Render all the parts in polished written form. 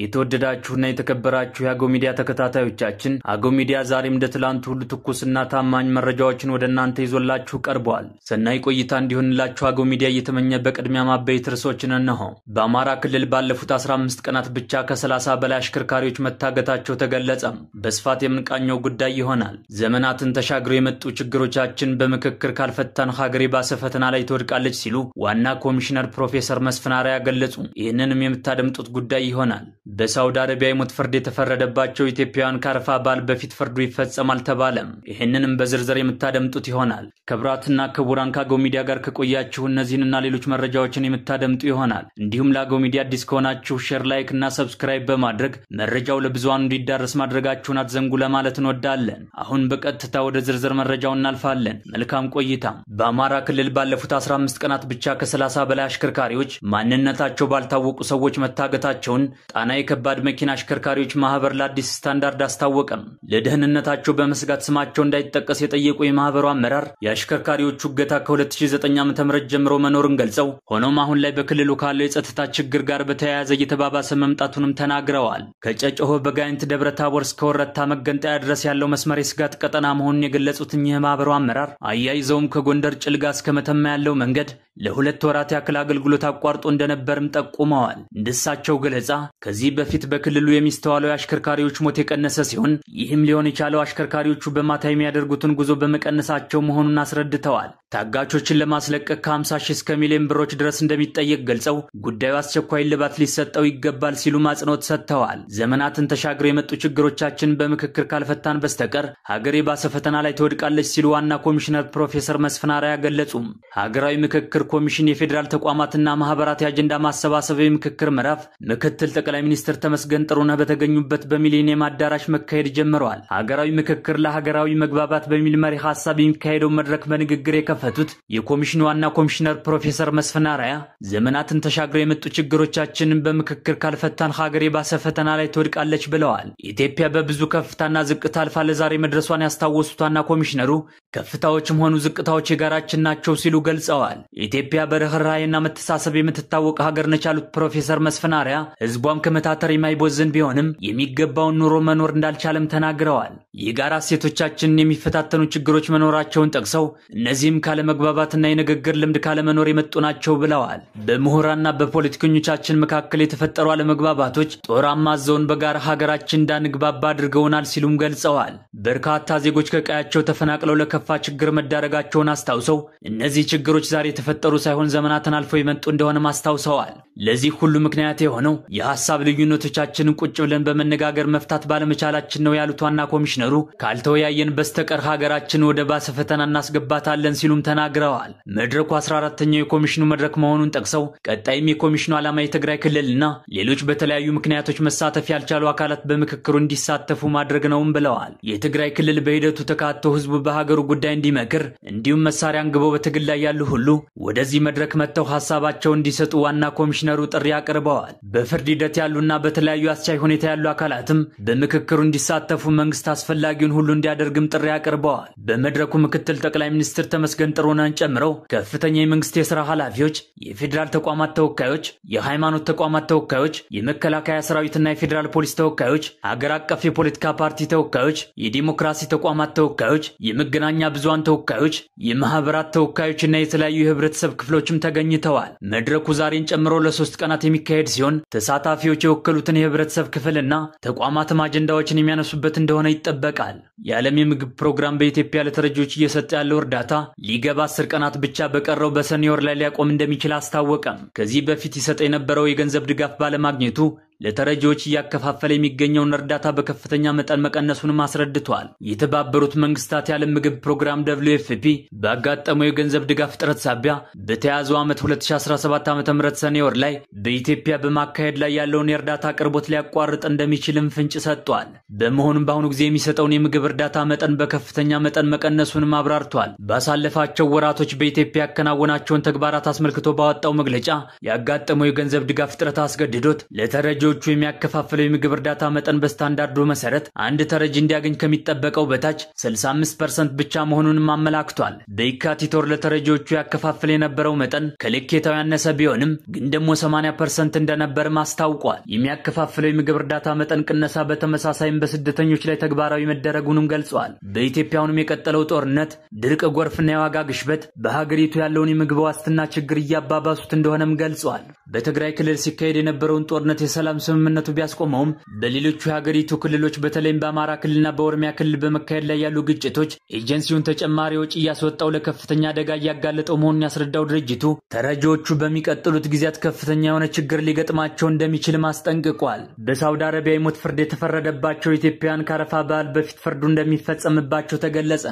የተወደዳችሁና የተከበራችሁ የአገው ሚዲያ ተከታታዮቻችን አገው ሚዲያ ዛሬም እንደትላንቱ ሁሉ ትኩስና ታማኝ መረጃዎችን ወደናንተ ይዞላችሁ ቀርቧል። ሰናይ ቆይታ እንዲሆንላችሁ አገው ሚዲያ እየተመኘ በቅድሚያ ማበይት ርዕሶችን እነሆ። በአማራ ክልል ባለፉት 15 ቀናት ብቻ ከ30 በላይ አሽከርካሪዎች መታገታቸው ተገለጸ። በስፋት የምንቃኘው ጉዳይ ይሆናል። ዘመናትን ተሻግረው የመጡ ችግሮቻችን በመከክር ካልፈታን ሀገሬ ባሰ ፈተና ላይ ትወድቃለች ሲሉ ዋና ኮሚሽነር ፕሮፌሰር መስፍን አርአያ ገለጹ። ይህንንም የምታደምጡት ጉዳይ ይሆናል። በሳውዲ አረቢያ የሞት ፍርድ የተፈረደባቸው ኢትዮጵያውያን ካረፋ በዓል በፊት ፍርዱ ይፈጸማል ተባለም። ይህንንም በዝርዝር የምታደምጡት ይሆናል። ክቡራትና ክቡራን ከአገው ሚዲያ ጋር ከቆያችሁ እነዚህንና ሌሎች መረጃዎችን የምታደምጡ ይሆናል። እንዲሁም ለአገው ሚዲያ አዲስ ከሆናችሁ ሼር፣ ላይክ እና ሰብስክራይብ በማድረግ መረጃው ለብዙሃኑ እንዲዳረስ ማድረጋችሁን አትዘንጉ ለማለት እንወዳለን። አሁን በቀጥታ ወደ ዝርዝር መረጃው እናልፋለን። መልካም ቆይታ። በአማራ ክልል ባለፉት 15 ቀናት ብቻ ከ30 በላይ አሽከርካሪዎች ማንነታቸው ባልታወቁ ሰዎች መታገታቸውን ጣና የከባድ መኪና አሽከርካሪዎች ማህበር ለአዲስ ስታንዳርድ አስታወቀም። ለደህንነታቸው በመስጋት ስማቸው እንዳይጠቀስ የጠየቁ የማህበሩ አመራር የአሽከርካሪዎቹ እገታ ከ2009 ዓ.ም ጀምሮ መኖርን ገልጸው ሆኖም አሁን ላይ በክልሉ ካለው የጸጥታ ችግር ጋር በተያያዘ እየተባባሰ መምጣቱንም ተናግረዋል። ከጨጨሆ በጋይንት ደብረታቦር እስከ ወረታ መገንጠያ ድረስ ያለው መስመር የስጋት ቀጠና መሆኑን የገለጹት የማህበሩ አመራር አያይዘውም ከጎንደር ጭልጋ እስከ መተማ ያለው መንገድ ለሁለት ወራት ያክል አገልግሎት አቋርጦ እንደነበርም ጠቁመዋል። እንደሳቸው ገለጻ ከዚህ በፊት በክልሉ የሚስተዋለው አሽከርካሪዎች ሞት የቀነሰ ሲሆን ይህም ሊሆን የቻለው አሽከርካሪዎቹ በማታ የሚያደርጉትን ጉዞ በመቀነሳቸው መሆኑን አስረድተዋል። ታጋቾችን ለማስለቀቅ ከ50 ሺህ እስከ ሚሊዮን ብሮች ድረስ እንደሚጠየቅ ገልጸው ጉዳዩ አስቸኳይ ልባት ሊሰጠው ይገባል ሲሉ ማጽኖት ሰጥተዋል። ዘመናትን ተሻግረው የመጡ ችግሮቻችን በመከክር ካልፈታን በስተቀር ሀገሬ ባሰ ፈተና ላይ ትወድቃለች ሲሉ ዋና ኮሚሽነር ፕሮፌሰር መስፍን አርአያ ገለጹ። ሀገራዊ ምክክር ኮሚሽን የፌደራል ተቋማትና ማህበራት የአጀንዳ ማሰባሰብ የምክክር ምዕራፍ ምክትል ጠቅላይ ሚኒስትር ተመስገን ጥሩነህ በተገኙበት በሚሊኒየም አዳራሽ መካሄድ ጀምሯል። ሀገራዊ ምክክር ለሀገራዊ መግባባት በሚል መሪ ሐሳብ የሚካሄደው መድረክ በንግግር የከፈቱት የኮሚሽኑ ዋና ኮሚሽነር ፕሮፌሰር መስፍን አርአያ ዘመናትን ተሻግረው የመጡ ችግሮቻችንን በምክክር ካልፈታን ሀገሬ ባሰ ፈተና ላይ ትወድቃለች ብለዋል። ኢትዮጵያ በብዙ ከፍታና ዝቅታ አልፋ ለዛሬ መድረሷን ያስታወሱት ዋና ኮሚሽነሩ ከፍታዎችም ሆኑ ዝቅታዎች የጋራችን ናቸው ሲሉ ገልጸዋል። ኢትዮጵያ በርህራሄና መተሳሰብ የምትታወቅ ሀገር ነች ያሉት ፕሮፌሰር መስፍን አርአያ ህዝቧም ከመታተር የማይቦዝን ቢሆንም የሚገባውን ኑሮ መኖር እንዳልቻለም ተናግረዋል። የጋራ ሴቶቻችንን የሚፈታተኑ ችግሮች መኖራቸውን ጠቅሰው እነዚህም ካለመግባባትና የንግግር ልምድ ካለመኖር የመጡ ናቸው ብለዋል። በምሁራንና በፖለቲከኞቻችን መካከል የተፈጠሩ አለመግባባቶች ጦር አማዘውን በጋራ ሀገራችን እንዳንግባባ አድርገውናል ሲሉም ገልጸዋል። በርካታ ዜጎች ከቀያቸው ተፈናቅለው ለከፋ ችግር መዳረጋቸውን አስታውሰው እነዚህ ችግሮች ዛሬ የተፈጠሩ ሳይሆን ዘመናትን አልፈው የመጡ እንደሆነም አስታውሰዋል። ለዚህ ሁሉ ምክንያት የሆነው የሐሳብ ልዩነቶቻችንን ቁጭ ብለን በመነጋገር መፍታት ባለመቻላችን ነው ያሉት ዋና ኮሚሽነሩ ካልተወያየን በስተቀር ሀገራችን ወደ ባሰ ፈተና እናስገባታለን ሲሉም ተናግረዋል። መድረኩ 14ኛው የኮሚሽኑ መድረክ መሆኑን ጠቅሰው ቀጣይም የኮሚሽኑ ዓላማ የትግራይ ክልልና ሌሎች በተለያዩ ምክንያቶች መሳተፍ ያልቻሉ አካላት በምክክሩ እንዲሳተፉ ማድረግ ነውም ብለዋል። የትግራይ ክልል በሂደቱ ተካቶ ህዝቡ በሀገሩ ጉዳይ እንዲመክር እንዲሁም መሳሪያ አንግበው በትግል ላይ ያሉ ሁሉ ወደዚህ መድረክ መጥተው ሐሳባቸውን እንዲሰጡ ዋና ኮሚሽነሩ ጥሪ አቅርበዋል። በፍርድ ሂደት ያሉና በተለያዩ አስቻይ ሁኔታ ያሉ አካላትም በምክክሩ እንዲሳተፉ መንግስት አስፈላጊውን ሁሉ እንዲያደርግም ጥሪ አቅርበዋል። በመድረኩ ምክትል ጠቅላይ ሚኒስትር ተመስገን ጥሩነህን ጨምሮ ከፍተኛ የመንግስት የሥራ ኃላፊዎች፣ የፌደራል ተቋማት ተወካዮች፣ የሃይማኖት ተቋማት ተወካዮች፣ የመከላከያ ሰራዊትና የፌደራል ፖሊስ ተወካዮች፣ ሀገር አቀፍ የፖለቲካ ፓርቲ ተወካዮች፣ የዲሞክራሲ ተቋማት ተወካዮች፣ የመገናኛ ብዙሃን ተወካዮች፣ የማህበራት ተወካዮችና የተለያዩ የህብረተሰብ ክፍሎችም ተገኝተዋል። መድረኩ ዛሬን ጨምሮ ለ3 ቀናት የሚካሄድ ሲሆን ተሳታፊዎች የወከሉትን የህብረተሰብ ክፍልና ተቋማትም አጀንዳዎችን የሚያነሱበት እንደሆነ ይጠበቃል። የዓለም የምግብ ፕሮግራም በኢትዮጵያ ለተረጂዎች እየሰጠ ያለው እርዳታ ሊገባ 10 ቀናት ብቻ በቀረው በሰኔ ወር ላይ ሊያቆም እንደሚችል አስታወቀም። ከዚህ በፊት ይሰጥ የነበረው የገንዘብ ድጋፍ ባለማግኘቱ ለተረጂዎች እያከፋፈለ የሚገኘውን እርዳታ በከፍተኛ መጠን መቀነሱንም አስረድቷል። የተባበሩት መንግስታት የዓለም ምግብ ፕሮግራም WFP ባጋጠመው የገንዘብ ድጋፍ ጥረት ሳቢያ በተያዘው ዓመት 2017 ዓ.ም ሰኔ ወር ላይ በኢትዮጵያ በማካሄድ ላይ ያለውን የእርዳታ አቅርቦት ሊያቋርጥ እንደሚችልም ፍንጭ ሰጥቷል። በመሆኑም በአሁኑ ጊዜ የሚሰጠውን የምግብ እርዳታ መጠን በከፍተኛ መጠን መቀነሱንም አብራርቷል። ባሳለፋቸው ወራቶች በኢትዮጵያ ያከናወናቸውን ተግባራት አስመልክቶ ባወጣው መግለጫ ያጋጠመው የገንዘብ ድጋፍ ጥረት አስገድዶት ለተረጂዎች ለተረጂዎቹ የሚያከፋፍለው የምግብ እርዳታ መጠን በስታንዳርዱ መሰረት አንድ ተረጂ እንዲያገኝ ከሚጠበቀው በታች 65% ብቻ መሆኑንም አመላክቷል። በየካቲት ወር ለተረጂዎቹ ያከፋፍል የነበረው መጠን ከልኬታው ያነሰ ቢሆንም ግን ደግሞ 80% እንደነበር ማስታውቋል። የሚያከፋፍለው የምግብ እርዳታ መጠን ቅነሳ በተመሳሳይም በስደተኞች ላይ ተግባራዊ መደረጉንም ገልጿል። በኢትዮጵያውንም የቀጠለው ጦርነት፣ ድርቅ፣ ጎርፍና የዋጋ ግሽበት በሀገሪቱ ያለውን የምግብ ዋስትና ችግር እያባባሱት እንደሆነም ገልጿል። በትግራይ ክልል ሲካሄድ የነበረውን ጦርነት የሰላም ስምምነቱ ቢያስቆመውም በሌሎች የሀገሪቱ ክልሎች በተለይም በአማራ ክልልና በኦሮሚያ ክልል በመካሄድ ላይ ያሉ ግጭቶች ኤጀንሲውን ተጨማሪ ወጪ እያስወጣው ለከፍተኛ አደጋ እያጋለጠው መሆኑን ያስረዳው ድርጅቱ ተረጂዎቹ በሚቀጥሉት ጊዜያት ከፍተኛ የሆነ ችግር ሊገጥማቸው እንደሚችል ማስጠንቅቋል። በሳውዲ አረቢያ የሞት ፍርድ የተፈረደባቸው ኢትዮጵያውያን ከአረፋ በዓል በፊት ፍርዱ እንደሚፈጸምባቸው ተገለጸ።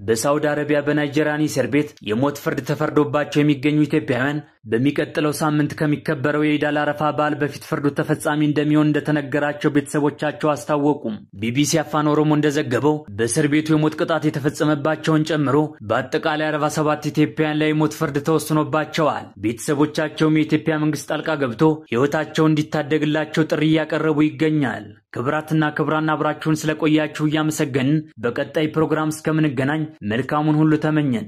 በሳውዲ አረቢያ በናይጄሪያ እስር ቤት የሞት ፍርድ ተፈርዶባቸው የሚገኙ ኢትዮጵያውያን በሚቀጥለው ሳምንት ከሚከበረው የኢድ አል አረፋ በዓል በፊት ፍርዱ ተፈጻሚ እንደሚሆን እንደተነገራቸው ቤተሰቦቻቸው አስታወቁም። ቢቢሲ አፋን ኦሮሞ እንደዘገበው በእስር ቤቱ የሞት ቅጣት የተፈጸመባቸውን ጨምሮ በአጠቃላይ 47 ኢትዮጵያውያን ላይ የሞት ፍርድ ተወስኖባቸዋል። ቤተሰቦቻቸውም የኢትዮጵያ መንግስት ጣልቃ ገብቶ ሕይወታቸውን እንዲታደግላቸው ጥሪ እያቀረቡ ይገኛል። ክብራትና ክብራን አብራችሁን ስለቆያችሁ እያመሰገንን በቀጣይ ፕሮግራም እስከምንገናኝ መልካሙን ሁሉ ተመኘን።